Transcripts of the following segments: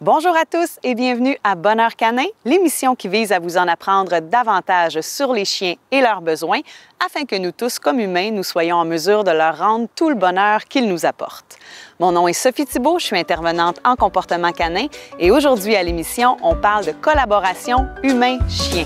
Bonjour à tous et bienvenue à Bonheur Canin, l'émission qui vise à vous en apprendre davantage sur les chiens et leurs besoins afin que nous tous, comme humains, nous soyons en mesure de leur rendre tout le bonheur qu'ils nous apportent. Mon nom est Sophie Thibault, je suis intervenante en comportement canin et aujourd'hui à l'émission, on parle de collaboration humain-chien.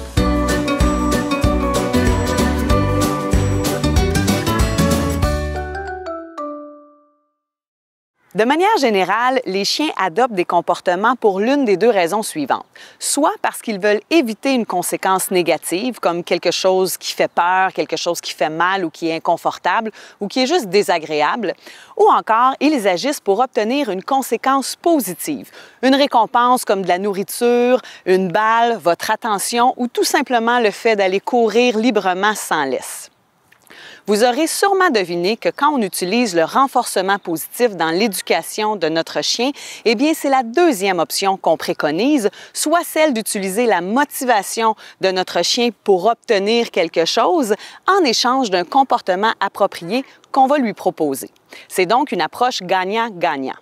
De manière générale, les chiens adoptent des comportements pour l'une des deux raisons suivantes. Soit parce qu'ils veulent éviter une conséquence négative, comme quelque chose qui fait peur, quelque chose qui fait mal ou qui est inconfortable ou qui est juste désagréable, ou encore ils agissent pour obtenir une conséquence positive, une récompense comme de la nourriture, une balle, votre attention ou tout simplement le fait d'aller courir librement sans laisse. Vous aurez sûrement deviné que quand on utilise le renforcement positif dans l'éducation de notre chien, eh bien, c'est la deuxième option qu'on préconise, soit celle d'utiliser la motivation de notre chien pour obtenir quelque chose en échange d'un comportement approprié qu'on va lui proposer. C'est donc une approche gagnant-gagnant.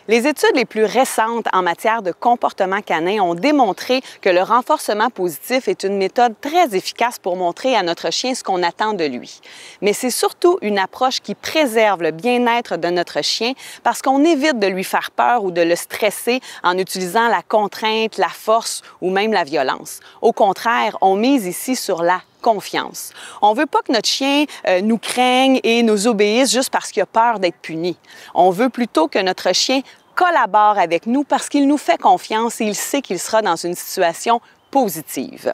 Les études les plus récentes en matière de comportement canin ont démontré que le renforcement positif est une méthode très efficace pour montrer à notre chien ce qu'on attend de lui. Mais c'est surtout une approche qui préserve le bien-être de notre chien parce qu'on évite de lui faire peur ou de le stresser en utilisant la contrainte, la force ou même la violence. Au contraire, on mise ici sur la confiance. On ne veut pas que notre chien nous craigne et nous obéisse juste parce qu'il a peur d'être puni. On veut plutôt que notre chien collabore avec nous parce qu'il nous fait confiance et il sait qu'il sera dans une situation positive.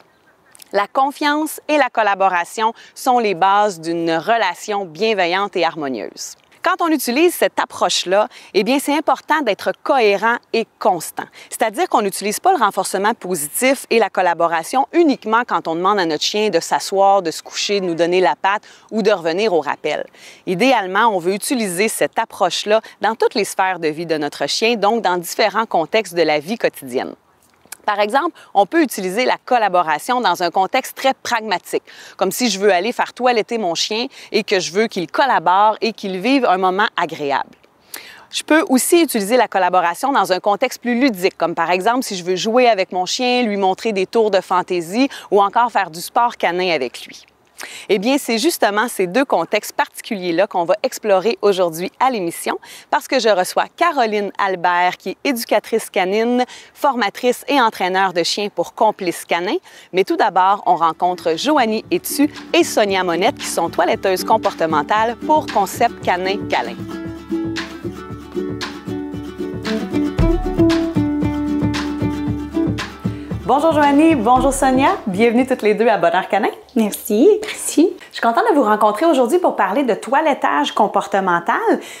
La confiance et la collaboration sont les bases d'une relation bienveillante et harmonieuse. Quand on utilise cette approche-là, eh bien, c'est important d'être cohérent et constant. C'est-à-dire qu'on n'utilise pas le renforcement positif et la collaboration uniquement quand on demande à notre chien de s'asseoir, de se coucher, de nous donner la patte ou de revenir au rappel. Idéalement, on veut utiliser cette approche-là dans toutes les sphères de vie de notre chien, donc dans différents contextes de la vie quotidienne. Par exemple, on peut utiliser la collaboration dans un contexte très pragmatique, comme si je veux aller faire toiletter mon chien et que je veux qu'il collabore et qu'il vive un moment agréable. Je peux aussi utiliser la collaboration dans un contexte plus ludique, comme par exemple si je veux jouer avec mon chien, lui montrer des tours de fantaisie ou encore faire du sport canin avec lui. Eh bien, c'est justement ces deux contextes particuliers-là qu'on va explorer aujourd'hui à l'émission parce que je reçois Caroline Albert, qui est éducatrice canine, formatrice et entraîneur de chiens pour Complice Canin. Mais tout d'abord, on rencontre Joanie Etu et Sonia Monette, qui sont toiletteuses comportementales pour Concept Canin Câlin. Bonjour Joanie, bonjour Sonia, bienvenue toutes les deux à Bonheur Canin. Merci. Je suis contente de vous rencontrer aujourd'hui pour parler de toilettage comportemental.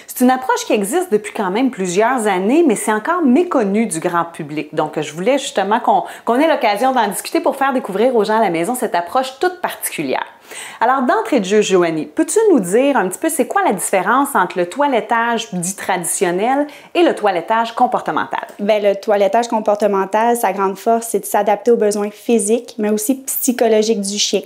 C'est une approche qui existe depuis quand même plusieurs années, mais c'est encore méconnu du grand public. Donc, je voulais justement qu'on ait l'occasion d'en discuter pour faire découvrir aux gens à la maison cette approche toute particulière. Alors, d'entrée de jeu, Joanie, peux-tu nous dire un petit peu c'est quoi la différence entre le toilettage dit traditionnel et le toilettage comportemental? Bien, le toilettage comportemental, sa grande force, c'est de s'adapter aux besoins physiques, mais aussi psychologiques du chien.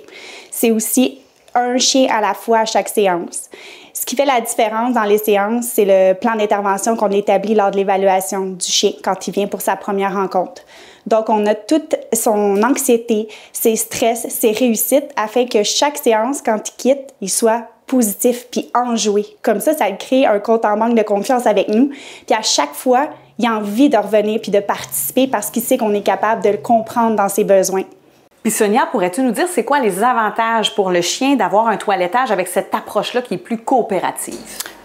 C'est aussi un chien à la fois à chaque séance. Ce qui fait la différence dans les séances, c'est le plan d'intervention qu'on établit lors de l'évaluation du chien quand il vient pour sa première rencontre. Donc, on a toute son anxiété, ses stress, ses réussites, afin que chaque séance, quand il quitte, il soit positif puis enjoué. Comme ça crée un compte en banque de confiance avec nous. Puis à chaque fois, il a envie de revenir puis de participer parce qu'il sait qu'on est capable de le comprendre dans ses besoins. Puis Sonia, pourrais-tu nous dire c'est quoi les avantages pour le chien d'avoir un toilettage avec cette approche-là qui est plus coopérative?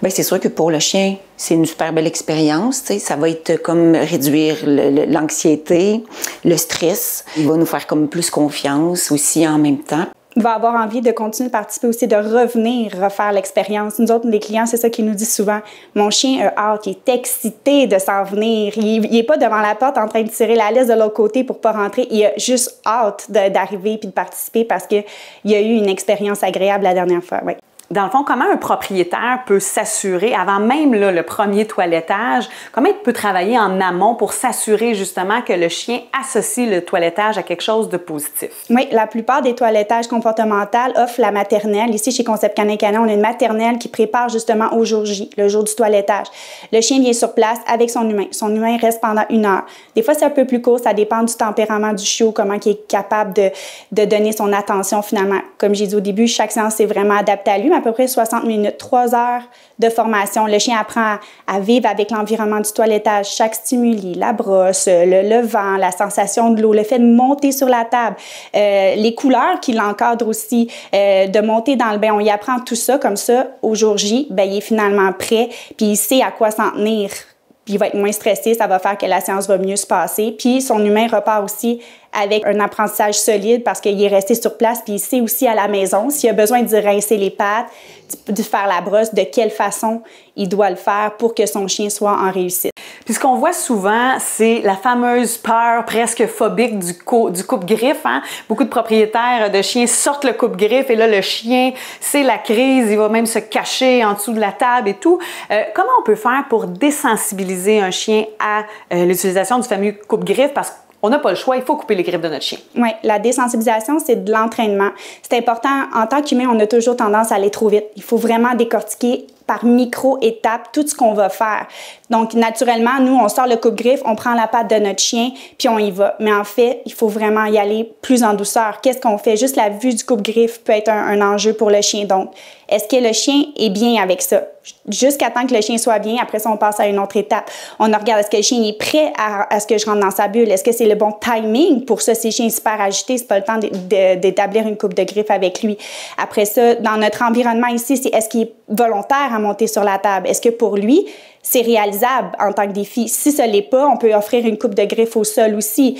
Bien, c'est sûr que pour le chien, c'est une super belle expérience. Ça va être comme réduire l'anxiété, le stress. Il va nous faire comme plus confiance aussi en même temps. Il va avoir envie de continuer de participer aussi, de revenir refaire l'expérience. Nous autres, les clients, c'est ça qu'ils nous disent souvent. Mon chien a hâte, il est excité de s'en venir. Il n'est pas devant la porte en train de tirer la laisse de l'autre côté pour pas rentrer. Il a juste hâte d'arriver puis de participer parce qu'il y a eu une expérience agréable la dernière fois. Oui. dans le fond, comment un propriétaire peut s'assurer, avant même là, le premier toilettage, comment il peut travailler en amont pour s'assurer justement que le chien associe le toilettage à quelque chose de positif? Oui, la plupart des toilettages comportementaux offrent la maternelle. Ici, chez Concept Canin Canin, on a une maternelle qui prépare justement au jour J, le jour du toilettage. Le chien vient sur place avec son humain. Son humain reste pendant 1 heure. Des fois, c'est un peu plus court, ça dépend du tempérament du chiot, comment il est capable de donner son attention finalement. Comme j'ai dit au début, chaque séance est vraiment adaptée à lui, mais à peu près 60 minutes, 3 heures de formation. Le chien apprend à vivre avec l'environnement du toilettage, chaque stimuli, la brosse, le vent, la sensation de l'eau, le fait de monter sur la table, les couleurs qui l'encadrent aussi, de monter dans le bain. On y apprend tout ça, comme ça, au jour J, ben, il est finalement prêt, puis il sait à quoi s'en tenir. Puis il va être moins stressé, ça va faire que la séance va mieux se passer. Puis son humain repart aussi avec un apprentissage solide parce qu'il est resté sur place, puis il sait aussi à la maison s'il a besoin de rincer les pattes, de faire la brosse, de quelle façon il doit le faire pour que son chien soit en réussite. Puis ce qu'on voit souvent, c'est la fameuse peur presque phobique du coupe-griffe. Hein? Beaucoup de propriétaires de chiens sortent le coupe-griffe et là, le chien, c'est la crise, il va même se cacher en dessous de la table et tout. Comment on peut faire pour désensibiliser un chien à l'utilisation du fameux coupe-griffe? Parce qu'on n'a pas le choix, il faut couper les griffes de notre chien. Oui, la désensibilisation, c'est de l'entraînement. C'est important, en tant qu'humain, on a toujours tendance à aller trop vite. Il faut vraiment décortiquer par micro-étapes tout ce qu'on va faire. Donc, naturellement, nous, on sort le coupe-griffe, on prend la patte de notre chien, puis on y va. Mais en fait, il faut vraiment y aller plus en douceur. Qu'est-ce qu'on fait? Juste la vue du coupe-griffe peut être un enjeu pour le chien. Donc, est-ce que le chien est bien avec ça? Jusqu'à temps que le chien soit bien, après ça, on passe à une autre étape. On regarde, est-ce que le chien est prêt à ce que je rentre dans sa bulle? Est-ce que c'est le bon timing pour ça? Si le chien est super agité, c'est pas le temps d'établir une coupe de griffe avec lui. Après ça, dans notre environnement ici, c'est est-ce qu'il est volontaire à monter sur la table? Est-ce que pour lui, c'est réalisable en tant que défi? Si ce l'est pas, on peut offrir une coupe de griffe au sol aussi.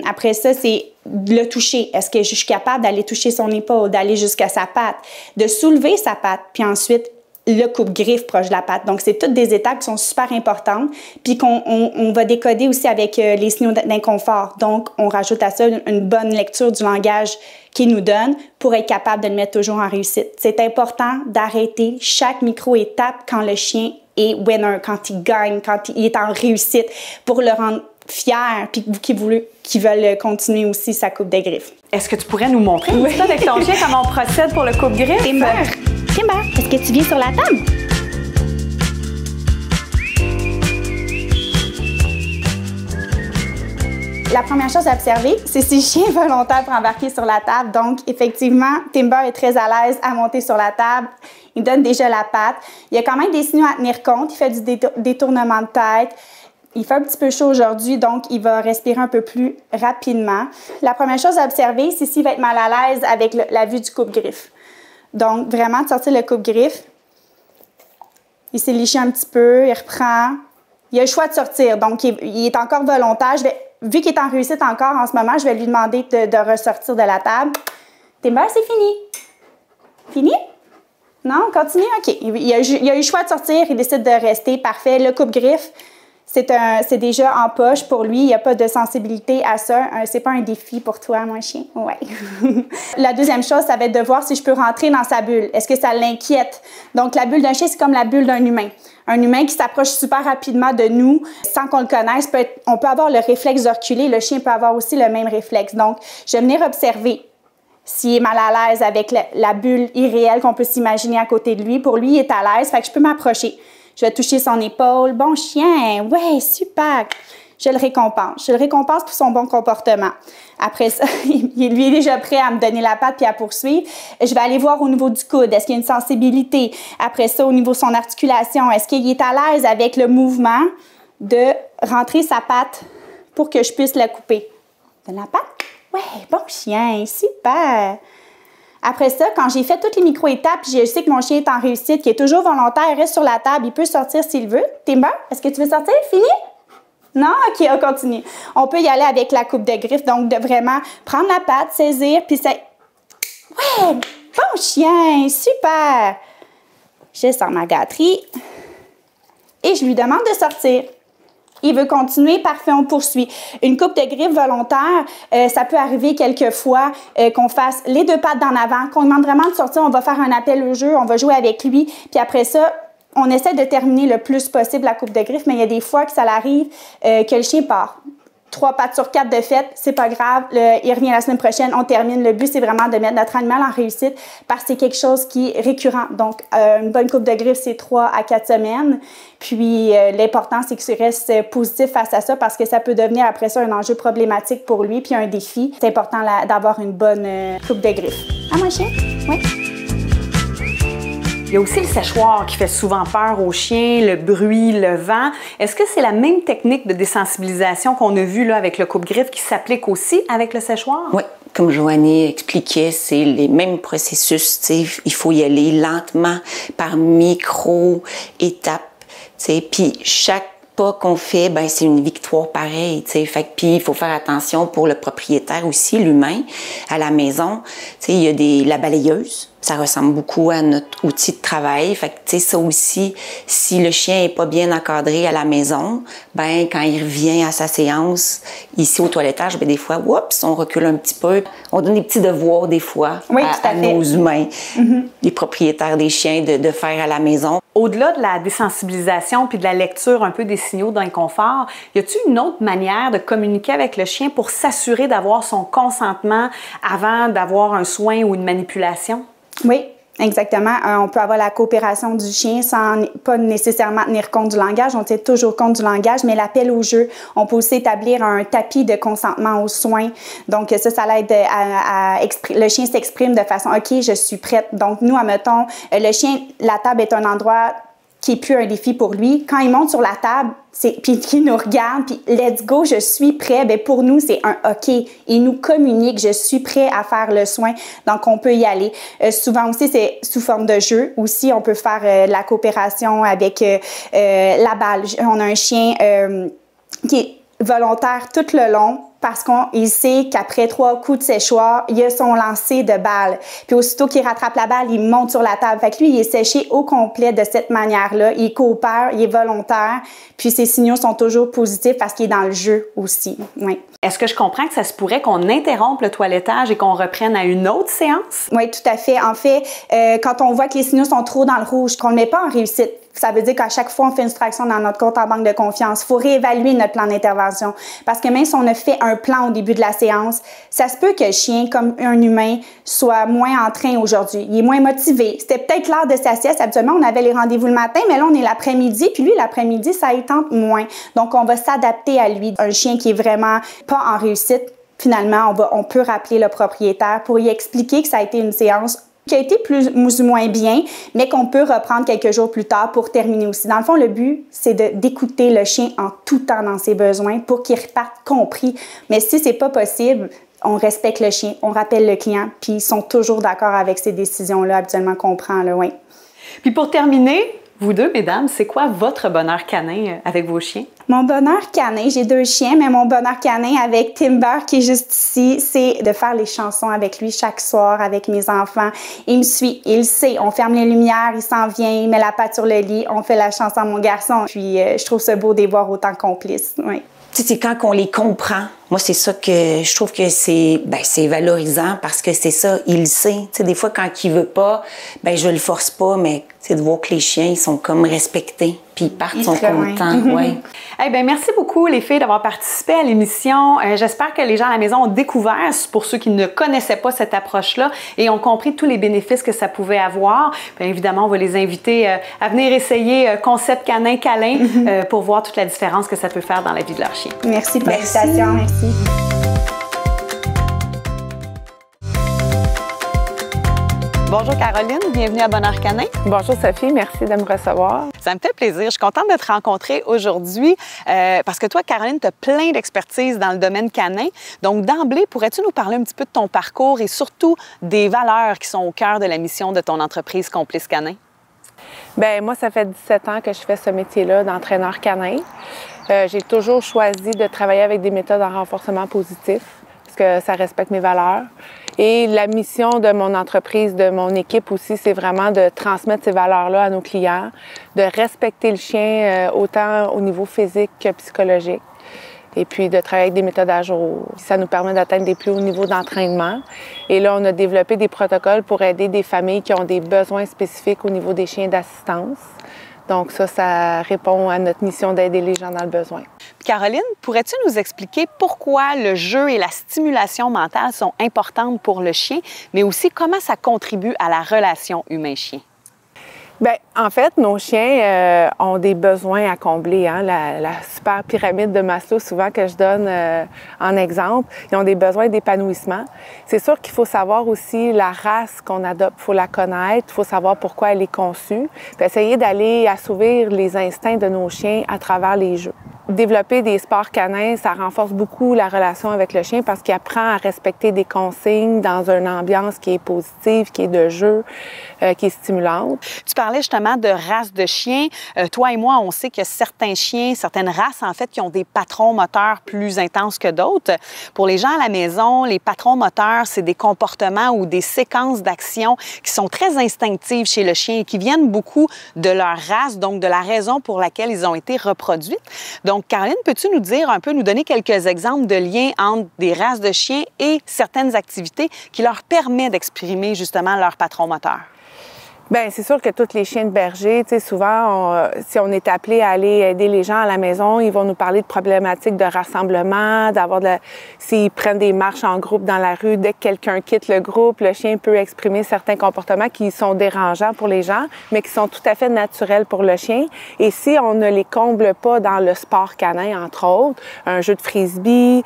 Après ça, c'est le toucher. Est-ce que je suis capable d'aller toucher son épaule, d'aller jusqu'à sa patte, de soulever sa patte, puis ensuite le coupe-griffe proche de la patte. Donc, c'est toutes des étapes qui sont super importantes, puis qu'on va décoder aussi avec les signaux d'inconfort. Donc, on rajoute à ça une bonne lecture du langage qu'il nous donne pour être capable de le mettre toujours en réussite. C'est important d'arrêter chaque micro-étape quand le chien est winner, quand il gagne, quand il est en réussite, pour le rendre fier, puis qui veulent continuer aussi sa coupe de griffes. Est-ce que tu pourrais nous montrer oui. Avec ton chien comment on procède pour le coupe-griffe? Timber, est-ce que tu viens sur la table? La première chose à observer, c'est si le chien est volontaire pour embarquer sur la table. Donc, effectivement, Timber est très à l'aise à monter sur la table. Il donne déjà la patte. Il y a quand même des signaux à tenir compte. Il fait du détournement de tête. Il fait un petit peu chaud aujourd'hui, donc il va respirer un peu plus rapidement. La première chose à observer, c'est s'il va être mal à l'aise avec la vue du coupe-griffe. Donc, vraiment, de sortir le coupe-griffe. Il s'est liché un petit peu, il reprend. Il a le choix de sortir, donc il est encore volontaire. Vu qu'il est en réussite encore en ce moment, je vais lui demander de ressortir de la table. Timber, c'est fini. Fini? Non, on continue? OK. Il a eu le choix de sortir, il décide de rester. Parfait. Le coupe-griffe, c'est déjà en poche pour lui. Il n'y a pas de sensibilité à ça. C'est pas un défi pour toi, mon chien? Ouais. La deuxième chose, ça va être de voir si je peux rentrer dans sa bulle. Est-ce que ça l'inquiète? Donc, la bulle d'un chien, c'est comme la bulle d'un humain. Un humain qui s'approche super rapidement de nous sans qu'on le connaisse, on peut avoir le réflexe de reculer. Le chien peut avoir aussi le même réflexe. Donc, je vais venir observer s'il est mal à l'aise avec la bulle irréelle qu'on peut s'imaginer à côté de lui. Pour lui, il est à l'aise, fait que je peux m'approcher. Je vais toucher son épaule. Bon chien, ouais, super. Je le récompense. Je le récompense pour son bon comportement. Après ça, lui est déjà prêt à me donner la patte puis à poursuivre. Je vais aller voir au niveau du coude. Est-ce qu'il y a une sensibilité? Après ça, au niveau de son articulation, est-ce qu'il est à l'aise avec le mouvement de rentrer sa patte pour que je puisse la couper? Donne la patte? Ouais, bon chien, super. Après ça, quand j'ai fait toutes les micro-étapes, je sais que mon chien est en réussite, qu'il est toujours volontaire, il reste sur la table, il peut sortir s'il veut. Timber, est-ce que tu veux sortir? Fini? Non? OK, on continue. On peut y aller avec la coupe de griffe, donc de vraiment prendre la patte, saisir, puis c'est... Ouais! Bon chien! Super! Je sors ma gâterie et je lui demande de sortir. Il veut continuer, parfait, on poursuit. Une coupe de griffes volontaire, ça peut arriver quelquefois qu'on fasse les 2 pattes d'en avant, qu'on demande vraiment de sortir, on va faire un appel au jeu, on va jouer avec lui, puis après ça, on essaie de terminer le plus possible la coupe de griffes, mais il y a des fois que ça arrive que le chien part. 3 pattes sur 4 de fait, c'est pas grave, il revient la semaine prochaine, on termine. Le but, c'est vraiment de mettre notre animal en réussite parce que c'est quelque chose qui est récurrent. Donc, une bonne coupe de griffes, c'est 3 à 4 semaines. Puis, l'important, c'est que tu restes positif face à ça parce que ça peut devenir après ça un enjeu problématique pour lui puis un défi. C'est important d'avoir une bonne coupe de griffes. Ah, mon chien? Oui. Il y a aussi le séchoir qui fait souvent peur aux chiens, le bruit, le vent. Est-ce que c'est la même technique de désensibilisation qu'on a vue là, avec le coupe-griffe qui s'applique aussi avec le séchoir? Oui, comme Joanie expliquait, c'est les mêmes processus. Il faut y aller lentement, par micro-étapes. Puis chaque pas qu'on fait, ben c'est une victoire pareille. Puis il faut faire attention pour le propriétaire aussi, l'humain, à la maison. Il y a la balayeuse. Ça ressemble beaucoup à notre outil de travail. Fait que, ça aussi, si le chien est pas bien encadré à la maison, ben quand il revient à sa séance, ici au toilettage, ben des fois, oups, on recule un petit peu. On donne des petits devoirs des fois à nos humains, les propriétaires des chiens, de faire à la maison. Au-delà de la désensibilisation puis de la lecture un peu des signaux d'inconfort, y a-t-il une autre manière de communiquer avec le chien pour s'assurer d'avoir son consentement avant d'avoir un soin ou une manipulation? Oui, exactement. On peut avoir la coopération du chien sans pas nécessairement tenir compte du langage. On tient toujours compte du langage, mais l'appel au jeu, on peut aussi établir un tapis de consentement aux soins. Donc ça l'aide le chien s'exprime de façon « OK, je suis prête ». Donc nous, admettons, le chien, la table est un endroit qui est plus un défi pour lui. Quand il monte sur la table, puis qu'il nous regarde, puis let's go, je suis prêt. Bien, pour nous, c'est un OK. Il nous communique, je suis prêt à faire le soin. Donc, on peut y aller. Souvent aussi, c'est sous forme de jeu. Aussi, on peut faire la coopération avec la balle. On a un chien qui est volontaire tout le long parce qu'il sait qu'après 3 coups de séchoir, il a son lancer de balle. Puis aussitôt qu'il rattrape la balle, il monte sur la table. Fait que lui, il est séché au complet de cette manière-là. Il coopère, il est volontaire. Puis ses signaux sont toujours positifs parce qu'il est dans le jeu aussi. Oui. Est-ce que je comprends que ça se pourrait qu'on interrompe le toilettage et qu'on reprenne à une autre séance? Oui, tout à fait. En fait, quand on voit que les signaux sont trop dans le rouge, qu'on ne met pas en réussite, ça veut dire qu'à chaque fois, on fait une soustraction dans notre compte en banque de confiance. Il faut réévaluer notre plan d'intervention. Parce que même si on a fait un plan au début de la séance, ça se peut que le chien, comme un humain, soit moins en train aujourd'hui. Il est moins motivé. C'était peut-être l'heure de sa sieste. Habituellement, on avait les rendez-vous le matin, mais là, on est l'après-midi. Puis lui, l'après-midi, ça y tente moins. Donc, on va s'adapter à lui. Un chien qui est vraiment pas en réussite, finalement, on peut rappeler le propriétaire pour y expliquer que ça a été une séance qui a été plus ou moins bien, mais qu'on peut reprendre quelques jours plus tard pour terminer aussi. Dans le fond, le but, c'est d'écouter le chien en tout temps dans ses besoins pour qu'il reparte compris. Mais si c'est pas possible, on respecte le chien, on rappelle le client, puis ils sont toujours d'accord avec ces décisions-là, habituellement qu'on prend, là, oui. Puis pour terminer, vous deux, mesdames, c'est quoi votre bonheur canin avec vos chiens? Mon bonheur canin, j'ai 2 chiens, mais mon bonheur canin avec Timber, qui est juste ici, c'est de faire les chansons avec lui chaque soir, avec mes enfants. Il me suit, il sait, on ferme les lumières, il s'en vient, il met la patte sur le lit, on fait la chanson à mon garçon. Puis je trouve ça beau de les voir autant complices, oui. Tu sais, c'est quand on les comprend. Moi, c'est ça que je trouve que c'est valorisant parce que c'est ça, il le sait. Tu sais, des fois, quand il veut pas, je le force pas, mais c'est de voir que les chiens, ils sont comme respectés. Puis ils partent, ils sont contents. Ouais. Eh bien, merci beaucoup, les filles, d'avoir participé à l'émission. J'espère que les gens à la maison ont découvert, pour ceux qui ne connaissaient pas cette approche-là, et ont compris tous les bénéfices que ça pouvait avoir. Bien évidemment, on va les inviter à venir essayer Concept Canin Câlin pour voir toute la différence que ça peut faire dans la vie de leur chien. Merci pour l'invitation. Merci. Bonjour Caroline, bienvenue à Bonheur Canin. Bonjour Sophie, merci de me recevoir. Ça me fait plaisir. Je suis contente de te rencontrer aujourd'hui parce que toi, Caroline, tu as plein d'expertise dans le domaine canin. Donc, d'emblée, pourrais-tu nous parler un petit peu de ton parcours et surtout des valeurs qui sont au cœur de la mission de ton entreprise Complice Canin? Bien, moi, ça fait 17 ans que je fais ce métier-là d'entraîneur canin. J'ai toujours choisi de travailler avec des méthodes en renforcement positif parce que ça respecte mes valeurs. Et la mission de mon entreprise, de mon équipe aussi, c'est vraiment de transmettre ces valeurs-là à nos clients, de respecter le chien autant au niveau physique que psychologique. Et puis de travailler avec des méthodes à jour. Ça nous permet d'atteindre des plus hauts niveaux d'entraînement. Et là, on a développé des protocoles pour aider des familles qui ont des besoins spécifiques au niveau des chiens d'assistance. Donc ça répond à notre mission d'aider les gens dans le besoin. Caroline, pourrais-tu nous expliquer pourquoi le jeu et la stimulation mentale sont importantes pour le chien, mais aussi comment ça contribue à la relation humain-chien? Bien, en fait, nos chiens ont des besoins à combler. Hein? La super pyramide de Maslow, souvent que je donne en exemple, ils ont des besoins d'épanouissement. C'est sûr qu'il faut savoir aussi la race qu'on adopte, il faut la connaître, il faut savoir pourquoi elle est conçue, puis essayer d'aller assouvir les instincts de nos chiens à travers les jeux. Développer des sports canins, ça renforce beaucoup la relation avec le chien parce qu'il apprend à respecter des consignes dans une ambiance qui est positive, qui est de jeu, qui est stimulante. Tu parlais justement de races de chiens. Toi et moi, on sait que certains chiens, certaines races, en fait, qui ont des patrons moteurs plus intenses que d'autres. Pour les gens à la maison, les patrons moteurs, c'est des comportements ou des séquences d'actions qui sont très instinctives chez le chien et qui viennent beaucoup de leur race, donc de la raison pour laquelle ils ont été reproduits. Donc, Caroline, peux-tu nous dire un peu, nous donner quelques exemples de liens entre des races de chiens et certaines activités qui leur permettent d'exprimer justement leur patron moteur? Bien, c'est sûr que tous les chiens de berger, tu sais, souvent, si on est appelé à aller aider les gens à la maison, ils vont nous parler de problématiques de rassemblement, s'ils prennent des marches en groupe dans la rue, dès que quelqu'un quitte le groupe, le chien peut exprimer certains comportements qui sont dérangeants pour les gens, mais qui sont tout à fait naturels pour le chien. Et si on ne les comble pas dans le sport canin, entre autres, un jeu de frisbee,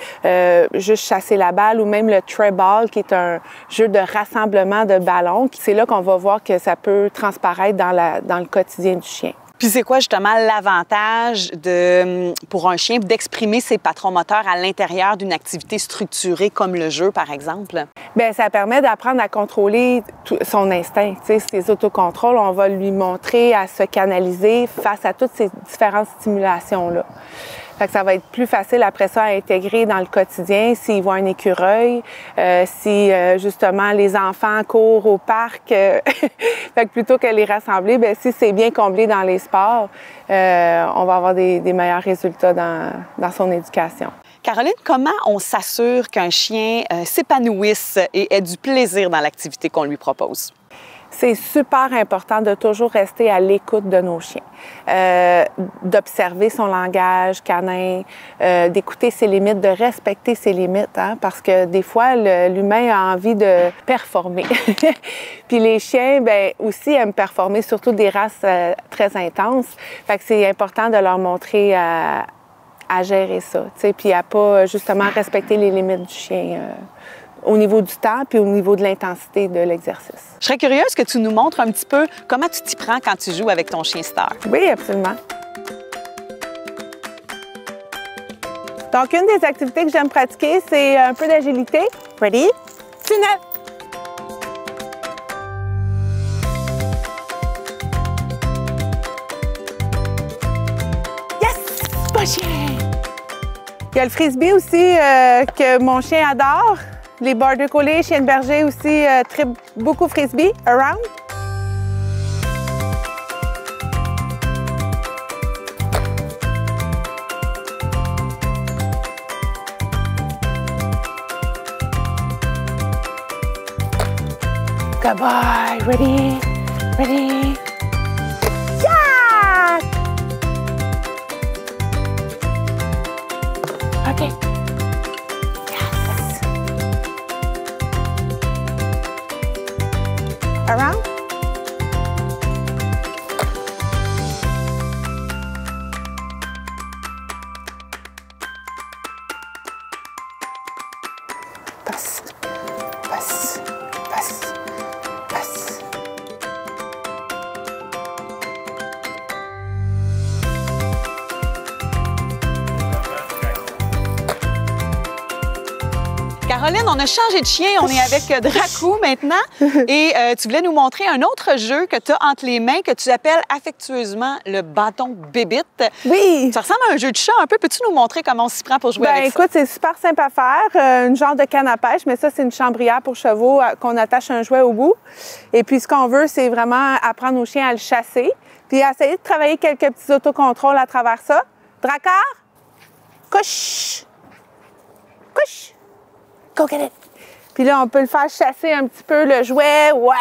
juste chasser la balle ou même le tray ball, qui est un jeu de rassemblement de ballons, c'est là qu'on va voir que ça peut transparaître dans le quotidien du chien. Puis c'est quoi justement l'avantage pour un chien d'exprimer ses patrons moteurs à l'intérieur d'une activité structurée comme le jeu, par exemple? Bien, ça permet d'apprendre à contrôler son instinct. Tu sais, ses autocontrôles, on va lui montrer à se canaliser face à toutes ces différentes stimulations-là. Fait que ça va être plus facile après ça à intégrer dans le quotidien s'ils voient un écureuil, si justement les enfants courent au parc. Fait que plutôt que les rassembler, bien, si c'est bien comblé dans les sports, on va avoir des meilleurs résultats dans son éducation. Caroline, comment on s'assure qu'un chien s'épanouisse et ait du plaisir dans l'activité qu'on lui propose? C'est super important de toujours rester à l'écoute de nos chiens, d'observer son langage canin, d'écouter ses limites, de respecter ses limites, hein, parce que des fois, l'humain a envie de performer. Puis les chiens, bien, aussi aiment performer, surtout des races très intenses. Fait que c'est important de leur montrer à gérer ça, tu sais, puis à pas justement respecter les limites du chien. Au niveau du temps puis au niveau de l'intensité de l'exercice. Je serais curieuse que tu nous montres un petit peu comment tu t'y prends quand tu joues avec ton chien Star. Oui, absolument. Donc, une des activités que j'aime pratiquer, c'est un peu d'agilité. Ready? Tunnel! Yes! Bon chien! Il y a le frisbee aussi que mon chien adore. Les border collies, chiens de berger aussi, beaucoup frisbee. Around. Good boy. Ready? Ready? Yeah! OK. Around. Passe, passe, passe, passe. Caroline, Caroline, on a changé de chien. On est avec Dracou maintenant. Et tu voulais nous montrer un autre jeu que tu as entre les mains que tu appelles affectueusement le bâton bébite. Oui! Ça ressemble à un jeu de chat un peu. Peux-tu nous montrer comment on s'y prend pour jouer avec ça? Écoute, c'est super simple à faire. Une genre de canne à pêche, mais ça, c'est une chambrière pour chevaux qu'on attache un jouet au bout. Et puis, ce qu'on veut, c'est vraiment apprendre aux chiens à le chasser. Puis, essayer de travailler quelques petits autocontrôles à travers ça. Drakkar, couche! Couche! Go get it! Puis là, on peut le faire chasser un petit peu le jouet. Ouais!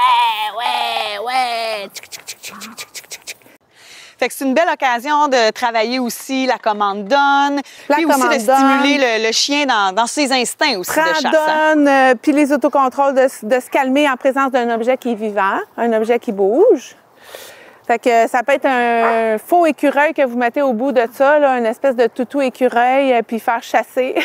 Fait que c'est une belle occasion de travailler aussi la commande donne, puis aussi de stimuler le chien dans ses instincts aussi de chasse. Donne, puis les autocontrôles de se calmer en présence d'un objet qui est vivant, un objet qui bouge. Fait que ça peut être un faux écureuil que vous mettez au bout de ça, là, une espèce de toutou écureuil, puis faire chasser.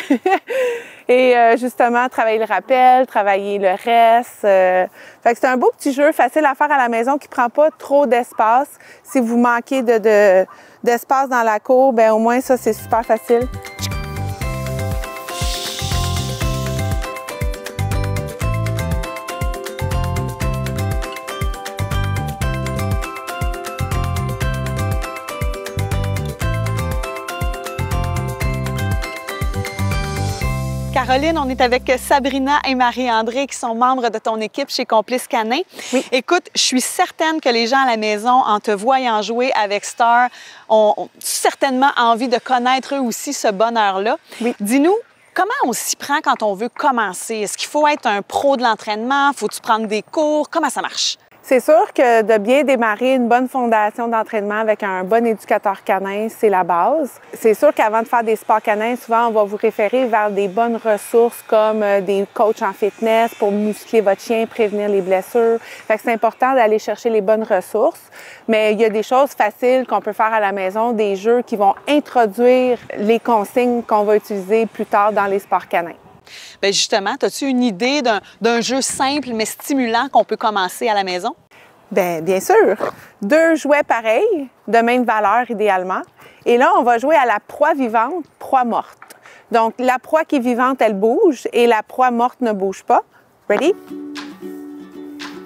Et justement, travailler le rappel, travailler le reste. Fait que c'est un beau petit jeu facile à faire à la maison qui prend pas trop d'espace. Si vous manquez d'espace dans la cour, bien au moins ça, c'est super facile. Caroline, on est avec Sabrina et Marie-André qui sont membres de ton équipe chez Complices Canin. Oui. Écoute, je suis certaine que les gens à la maison, en te voyant jouer avec Star, ont certainement envie de connaître eux aussi ce bonheur-là. Oui. Dis-nous, comment on s'y prend quand on veut commencer? Est-ce qu'il faut être un pro de l'entraînement? Faut-tu prendre des cours? Comment ça marche? C'est sûr que de bien démarrer une bonne fondation d'entraînement avec un bon éducateur canin, c'est la base. C'est sûr qu'avant de faire des sports canins, souvent, on va vous référer vers des bonnes ressources comme des coachs en fitness pour muscler votre chien, prévenir les blessures. Fait que c'est important d'aller chercher les bonnes ressources. Mais il y a des choses faciles qu'on peut faire à la maison, des jeux qui vont introduire les consignes qu'on va utiliser plus tard dans les sports canins. Bien justement, as-tu une idée d'un jeu simple mais stimulant qu'on peut commencer à la maison? Bien sûr. 2 jouets pareils, de même valeur idéalement. Et là, on va jouer à la proie vivante, proie morte. Donc, la proie qui est vivante, elle bouge et la proie morte ne bouge pas. Ready?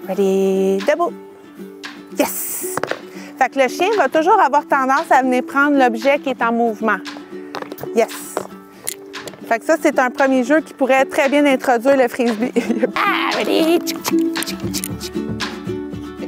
Ready, debout. Yes! Fait que le chien va toujours avoir tendance à venir prendre l'objet qui est en mouvement. Yes! Fait que ça, c'est un premier jeu qui pourrait très bien introduire le frisbee.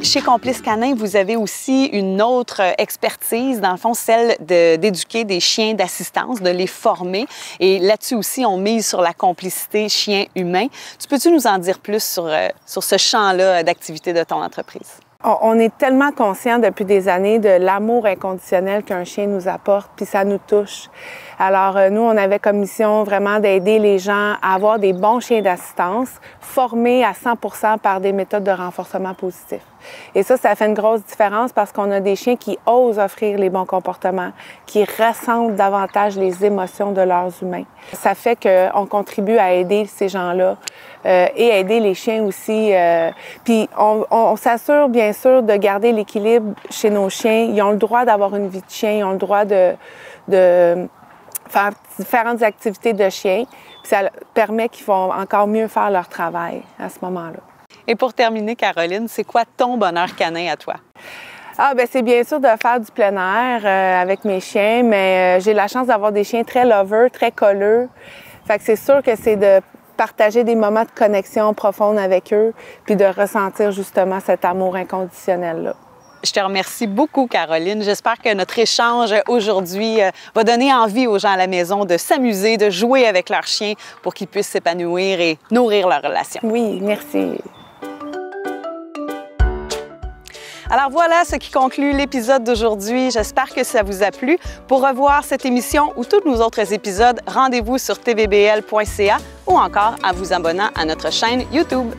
Chez Complices Canin, vous avez aussi une autre expertise, dans le fond, celle d'éduquer des chiens d'assistance, de les former. Et là-dessus aussi, on mise sur la complicité chien-humain. Peux-tu nous en dire plus sur ce champ-là d'activité de ton entreprise? On est tellement conscient depuis des années de l'amour inconditionnel qu'un chien nous apporte, puis ça nous touche. Alors, nous, on avait comme mission vraiment d'aider les gens à avoir des bons chiens d'assistance, formés à 100% par des méthodes de renforcement positif. Et ça fait une grosse différence parce qu'on a des chiens qui osent offrir les bons comportements, qui ressentent davantage les émotions de leurs humains. Ça fait qu'on contribue à aider ces gens-là et aider les chiens aussi. Puis on s'assure bien sûr de garder l'équilibre chez nos chiens. Ils ont le droit d'avoir une vie de chien, ils ont le droit de faire différentes activités de chien. Puis ça permet qu'ils vont encore mieux faire leur travail à ce moment-là. Et pour terminer, Caroline, c'est quoi ton bonheur canin à toi? C'est bien sûr de faire du plein air avec mes chiens, mais j'ai la chance d'avoir des chiens très lovers, très colleux. Fait que c'est sûr que c'est de partager des moments de connexion profonde avec eux, puis de ressentir justement cet amour inconditionnel-là. Je te remercie beaucoup, Caroline. J'espère que notre échange aujourd'hui va donner envie aux gens à la maison de s'amuser, de jouer avec leurs chiens pour qu'ils puissent s'épanouir et nourrir leur relation. Oui, merci. Alors voilà ce qui conclut l'épisode d'aujourd'hui. J'espère que ça vous a plu. Pour revoir cette émission ou tous nos autres épisodes, rendez-vous sur tvbl.ca ou encore en vous abonnant à notre chaîne YouTube.